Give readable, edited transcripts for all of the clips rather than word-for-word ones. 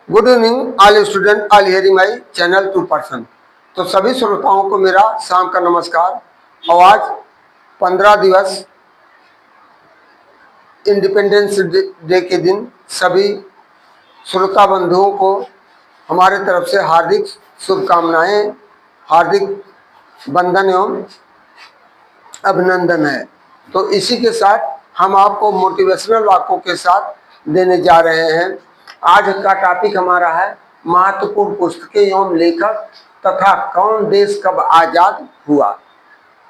Good evening all student all hearing my channel 2%। तो सभी श्रोताओं को मेरा शाम का नमस्कार। और आज 15 दिवस इंडिपेंडेंस डे के दिन सभी श्रोता बंधुओं को हमारे तरफ से हार्दिक शुभकामनाएं, हार्दिक वंदन एवं अभिनंदन है। तो इसी के साथ हम आपको मोटिवेशनल वाक्यों के साथ देने जा रहे हैं। आज का टॉपिक हमारा है महत्वपूर्ण पुस्तकें एवं लेखक तथा कौन देश कब आजाद हुआ।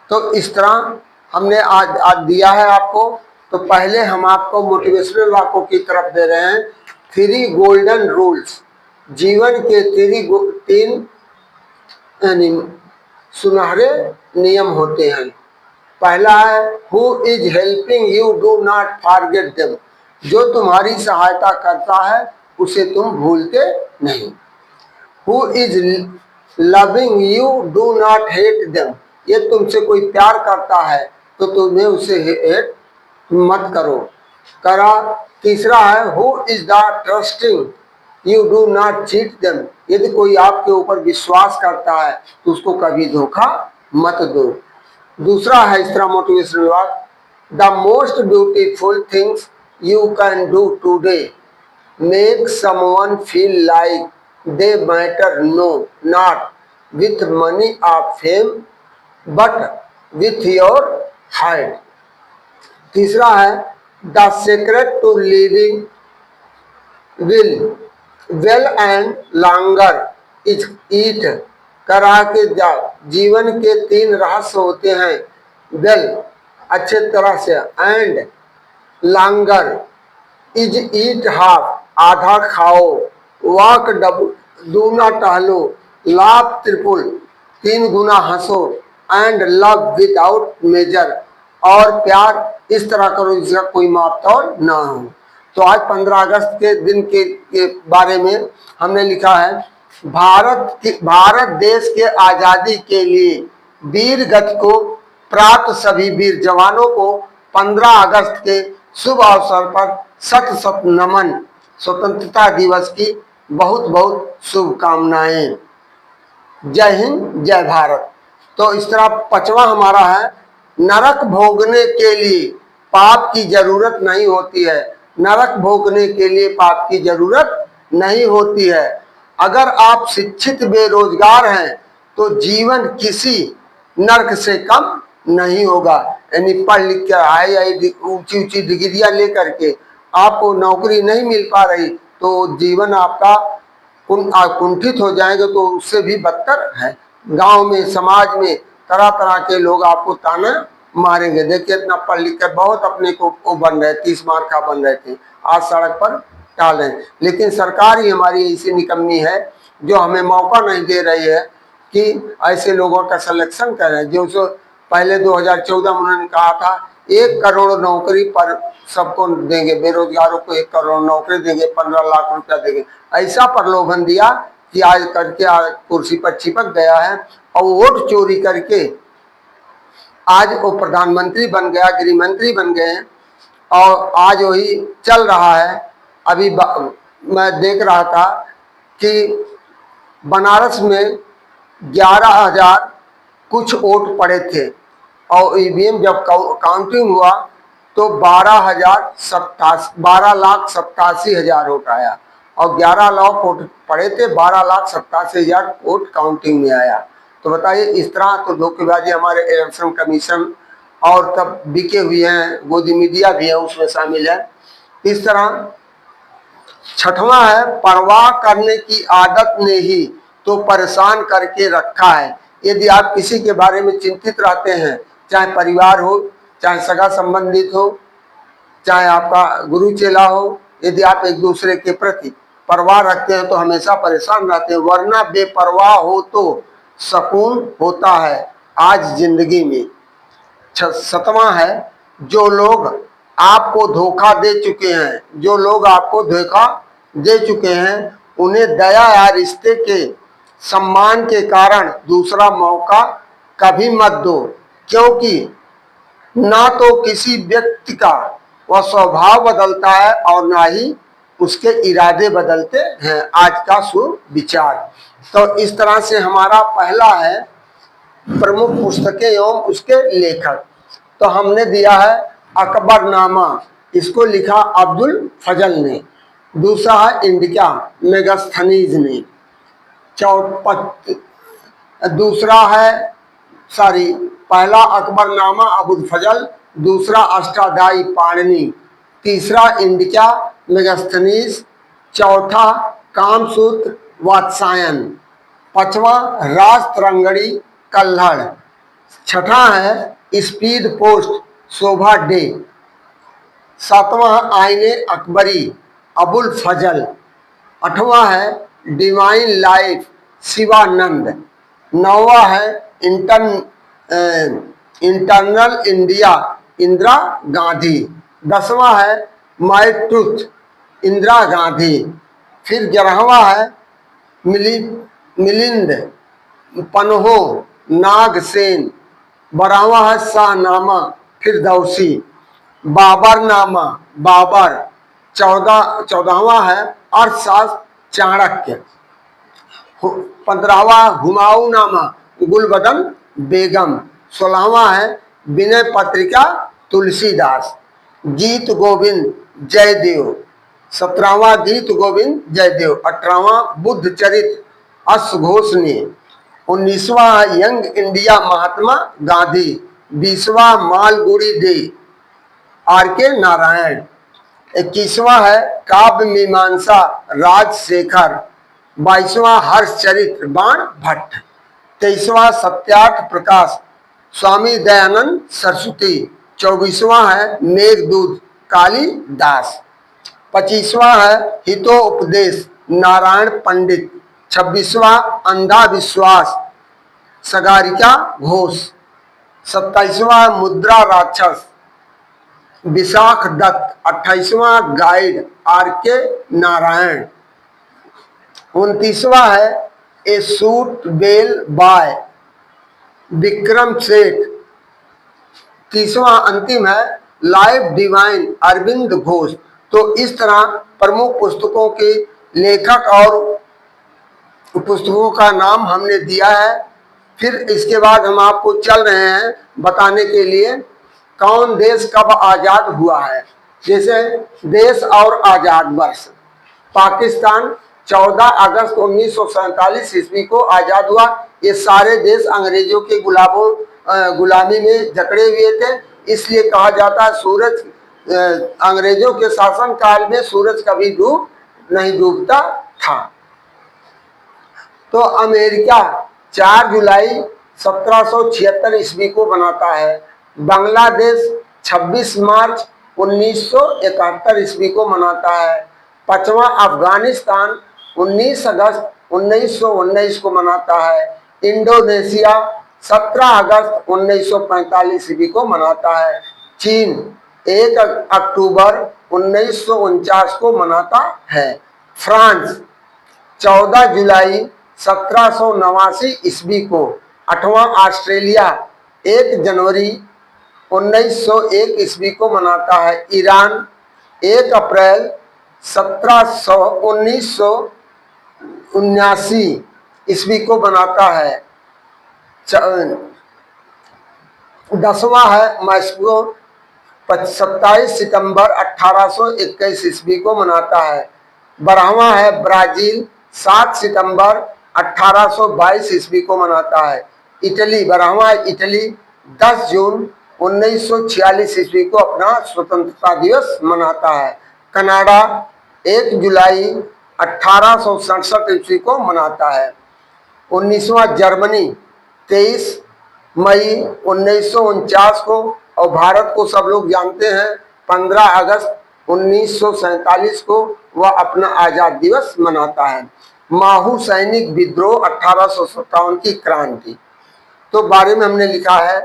तो इस तरह हमने आज दिया है आपको। तो पहले हम आपको मोटिवेशनल वाक्यों की तरफ दे रहे हैं। 3 गोल्डन रूल्स, जीवन के 3 यानी सुनहरे नियम होते हैं। पहला है who is helping you do not forget them, जो तुम्हारी सहायता करता है उसे तुम भूलते नहीं। Who is loving you do not hate them, ये तुमसे कोई प्यार करता है तो तुम्हें उसे हेट मत करो करा। तीसरा है who is the trusting you do not cheat them, यदि कोई आपके ऊपर विश्वास करता है तो उसको कभी धोखा मत दो। दूसरा है इस तरह motivational word, the most beautiful things you can do today make someone feel like they matter, no not with money और fame but with your heart. तीसरा है the secret to living will well and longer is eat, करा के जाओ। जीवन के 3 रहस्य होते हैं, वेल अच्छे तरह से, and longer is eat half आधा खाओ, वॉक दूना टहलो, लाभ त्रिपुल 3 गुना हंसो, एंड लव विदाउट मेजर, और प्यार इस तरह करो जिसका कोई मापतौल ना हो। तो आज 15 अगस्त के दिन के बारे में हमने लिखा है, भारत देश के आजादी के लिए वीर गति को प्राप्त सभी वीर जवानों को 15 अगस्त के शुभ अवसर पर शत शत नमन। स्वतंत्रता दिवस की बहुत बहुत शुभकामनाएं। जय हिंद, जय भारत। तो इस तरह 5वां हमारा है, नरक भोगने के लिए पाप की जरूरत नहीं होती है। नरक भोगने के लिए पाप की जरूरत नहीं होती है। अगर आप शिक्षित बेरोजगार हैं तो जीवन किसी नरक से कम नहीं होगा। यानी पढ़ लिख कर आई ऊंची ऊंची डिग्रियां लेकर के आपको नौकरी नहीं मिल पा रही तो जीवन आपका कुंठित हो जाएगा, तो उससे भी बदतर है। गांव में, समाज में तरह तरह के लोग आपको ताना मारेंगे। देखिए इतना पढ़ लिख कर बहुत अपने को बन रहे, 30 मार्क का बन रहे थे, आज सड़क पर टाल रहे हैं। लेकिन सरकार ही हमारी ऐसी निकम्मी है जो हमें मौका नहीं दे रही है कि ऐसे लोगों का सिलेक्शन करें। जो पहले 2014 में उन्होंने कहा था 1 करोड़ नौकरी पर सबको देंगे, बेरोजगारों को 1 करोड़ नौकरी देंगे, 15 लाख रुपया देंगे। ऐसा प्रलोभन दिया कि आज करके कुर्सी पर चिपक गया है और वोट चोरी करके आज वो प्रधानमंत्री बन गया, गृह मंत्री बन गए और आज वही चल रहा है। अभी मैं देख रहा था कि बनारस में 11,000 कुछ वोट पड़े थे और ईवीएम जब काउंटिंग हुआ तो 12,87,000 वोट आया और 11 लाख वोट पड़े थे, 12,87,000 वोट काउंटिंग में आया। तो बताइए, इस तरह तो धोखेबाजी हमारे इलेक्शन कमीशन और तब बिके हुए हैं, गोदी मीडिया भी है उसमें शामिल है। इस तरह 6वां है, परवाह करने की आदत ने ही तो परेशान करके रखा है। यदि आप किसी के बारे में चिंतित रहते हैं, चाहे परिवार हो, चाहे सगा संबंधित हो, चाहे आपका गुरु चेला हो, यदि आप एक दूसरे के प्रति परवाह रखते हैं तो हमेशा परेशान रहते हैं, वरना बेपरवाह हो तो सुकून होता है आज जिंदगी में। 7वां है, जो लोग आपको धोखा दे चुके हैं, जो लोग आपको धोखा दे चुके हैं उन्हें दया या रिश्ते के सम्मान के कारण दूसरा मौका कभी मत दो, क्योंकि ना तो किसी व्यक्ति का वह स्वभाव बदलता है और ना ही उसके इरादे बदलते हैं। आज का सुविचार। तो इस तरह से हमारा पहला है प्रमुख पुस्तकें एवं उसके लेखक। तो हमने दिया है अकबरनामा, इसको लिखा अब्दुल फजल ने। दूसरा है इंडिका, मेगास्थनीज ने। दूसरा है पहला अकबरनामा अबुल फजल, दूसरा अष्टाध्यायी पाणिनि, तीसरा इंडिका मेगास्थनीज, चौथा कामसूत्र वात्सायन, पांचवा राजतरंगड़ी कल्हड़, छठा है स्पीड पोस्ट शोभा डे, सातवां आईने अकबरी अबुल फजल, आठवां है डिवाइन लाइफ शिवानंद, नौवा है इंटरनल इंडिया इंदिरा गांधी, 10वां है माय ट्रूथ इंदिरा गांधी, फिर 11वां है मिलिंद पन्हो नागसेन, 12वां है शाहनामा फिरदौसी, बाबरनामा बाबर, 14वां है अर्थशास्त्र चाणक्य, 15वां हुमायूनामा गुलबदन बेगम, 16वां है विनय पत्रिका तुलसीदास, गीत गोविंद जयदेव, 17वां गीत गोविंद जयदेव, 18वां बुद्ध चरित्र अश्वघोष ने, 19वां यंग इंडिया महात्मा गांधी, 20वां Malgudi Days R K Narayan, 21वां है काव्य मीमांसा राजशेखर, 22वां हर्षचरित्र बाण भट्ट, 23वां सत्यार्थ प्रकाश स्वामी दयानंद सरस्वती, 24वां है मेघदूत कालिदास, 25वां है हितोपदेश नारायण पंडित, 26वां अंधा विश्वास सगारिका घोष, 27वां मुद्रा राक्षस विशाख दत्त, 28वां गाइड आर के नारायण, 29वां है a suitable by Vikram Seth, 30वां अंतिम है लाइफ डिवाइन अरविंद घोष। तो इस तरह प्रमुख पुस्तकों के लेखक और पुस्तकों का नाम हमने दिया है। फिर इसके बाद हम आपको चल रहे हैं बताने के लिए कौन देश कब आजाद हुआ है। जैसे देश और आजाद वर्ष, पाकिस्तान 14 अगस्त 1947 ईस्वी को आजाद हुआ। ये सारे देश अंग्रेजों के गुलामी में जकड़े हुए थे, इसलिए कहा जाता है सूरज अंग्रेजों के शासन काल में सूरज कभी नहीं डूबता था। तो अमेरिका 4 जुलाई 1776 ईस्वी को बनाता है। बांग्लादेश 26 मार्च 1971 ईस्वी को मनाता है। 5वां अफगानिस्तान 19 अगस्त 1919 को मनाता है। इंडोनेशिया 17 अगस्त 1945 ईस्वी को मनाता है। चीन 1 अक्टूबर 1949 को मनाता है। फ्रांस 14 जुलाई 1789 ईस्वी को। 8वां ऑस्ट्रेलिया 1 जनवरी 1901 ईस्वी को मनाता है। ईरान 1 अप्रैल 1979 ईस्वी को मनाता है। 10वां है मॉस्को 27 सितंबर 1821 ईस्वी को मनाता है। 12वां है ब्राजील 7 सितंबर 1822 ईस्वी को मनाता है। इटली 12वां इटली 10 जून 1946 ईस्वी को अपना स्वतंत्रता दिवस मनाता है। कनाडा 1 जुलाई 1867 ईस्वी को मनाता है। 19वां जर्मनी 23 मई 1949 को। और भारत को सब लोग जानते हैं 15 अगस्त 1947 को वह अपना आजाद दिवस मनाता है। माहू सैनिक विद्रोह 1857 की क्रांति तो बारे में हमने लिखा है।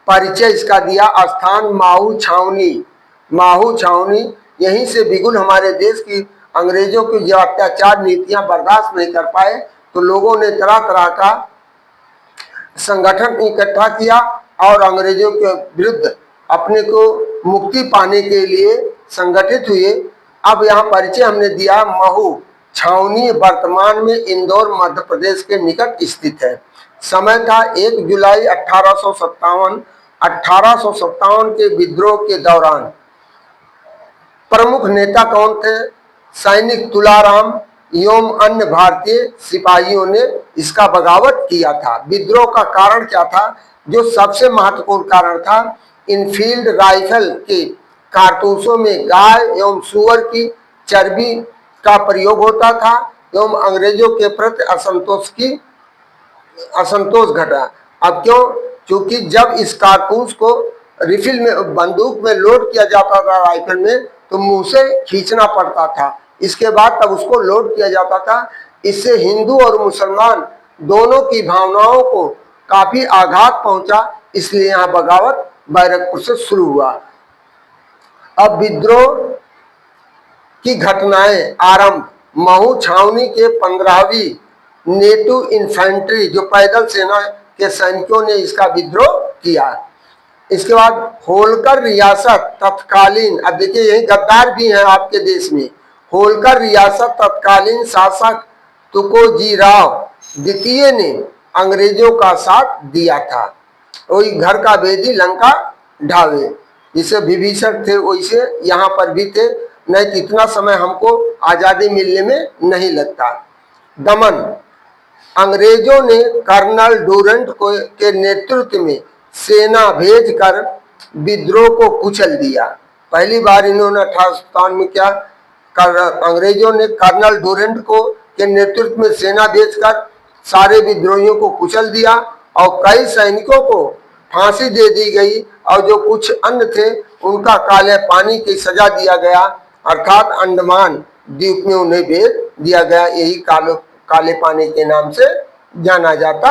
परिचय इसका दिया, स्थान माहू छावनी। माहू छावनी यहीं से बिगुल हमारे देश की अंग्रेजों की जो अत्याचार नीतियां बर्दाश्त नहीं कर पाए तो लोगों ने तरह तरह का संगठन इकट्ठा किया और अंग्रेजों के विरुद्ध अपने को मुक्ति पाने के लिए संगठित हुए। अब यहाँ परिचय हमने दिया। महू छावनी वर्तमान में इंदौर मध्य प्रदेश के निकट स्थित है। समय था 1 जुलाई 1857। 1857 के विद्रोह के दौरान प्रमुख नेता कौन थे? सैनिक तुलाराम एवं अन्य भारतीय सिपाहियों ने इसका बगावत किया था। विद्रोह का कारण क्या था? जो सबसे महत्वपूर्ण कारण था, इनफील्ड राइफल के कारतूसों में गाय एवं सुअर की चर्बी का प्रयोग होता था एवं अंग्रेजों के प्रति असंतोष घटा। अब क्यों? क्योंकि जब इस कारतूस को रिफिल में बंदूक में लोड किया जाता था राइफल में, तो मुंह से खींचना पड़ता था। इसके बाद तब उसको लोड किया जाता था। इससे हिंदू और मुसलमान दोनों की भावनाओं को काफी आघात पहुंचा। इसलिए यहाँ बगावत बैरकपुर से शुरू हुआ। अब विद्रोह की घटनाएं आरंभ। महू छावनी के 15वीं नेटू इन्फेंट्री, जो पैदल सेना के सैनिकों ने इसका विद्रोह किया। इसके बाद होलकर रियासत तत्कालीन, अब देखिए यही गद्दार भी हैं आपके देश में। होलकर रियासत तत्कालीन शासक तुकोजीराव द्वितीय ने अंग्रेजों का साथ दिया था। वही घर का भेदी लंका ढावे, जिसे विभीषण थे वैसे यहाँ पर भी थे। नहीं तो इतना समय हमको आजादी मिलने में नहीं लगता। दमन, अंग्रेजों ने कर्नल डूरेंट के नेतृत्व में सेना भेजकर विद्रोह को कुचल दिया। पहली बार इन्होंने 1857 में क्या, अंग्रेजों ने कर्नल डूरेंट के नेतृत्व में सेना भेजकर सारे विद्रोहियों को कुचल दिया और कई सैनिकों को फांसी दे दी गई और जो कुछ अन्य थे उनका काले पानी की सजा दिया गया, अर्थात अंडमान द्वीप में उन्हें भेज दिया गया। यही काले पानी के नाम से जाना जाता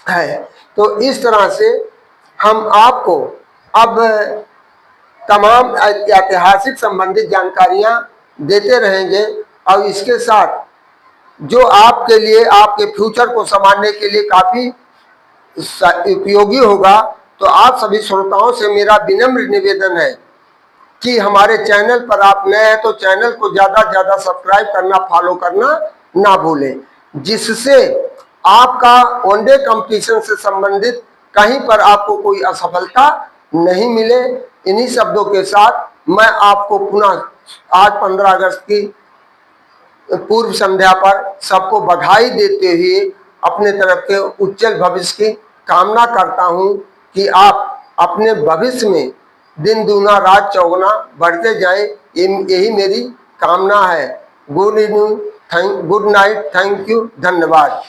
है। तो इस तरह से हम आपको अब तमाम ऐतिहासिक संबंधित जानकारियां देते रहेंगे और इसके साथ जो आपके लिए आपके फ्यूचर को संभालने के लिए काफी उपयोगी होगा। तो आप सभी श्रोताओं से मेरा विनम्र निवेदन है कि हमारे चैनल पर आप नए हैं तो चैनल को ज्यादा से ज्यादा सब्सक्राइब करना, फॉलो करना ना भूलें, जिससे आपका वनडे कंपटीशन से संबंधित कहीं पर आपको कोई असफलता नहीं मिले। इन्हीं शब्दों के साथ मैं आपको पुनः आज 15 अगस्त की पूर्व संध्या पर सबको बधाई देते हुए अपने तरफ के उज्जवल भविष्य की कामना करता हूं कि आप अपने भविष्य में दिन दूना रात चौगुना बढ़ते जाएं। यही मेरी कामना है। Good evening, good night, thank you, धन्यवाद।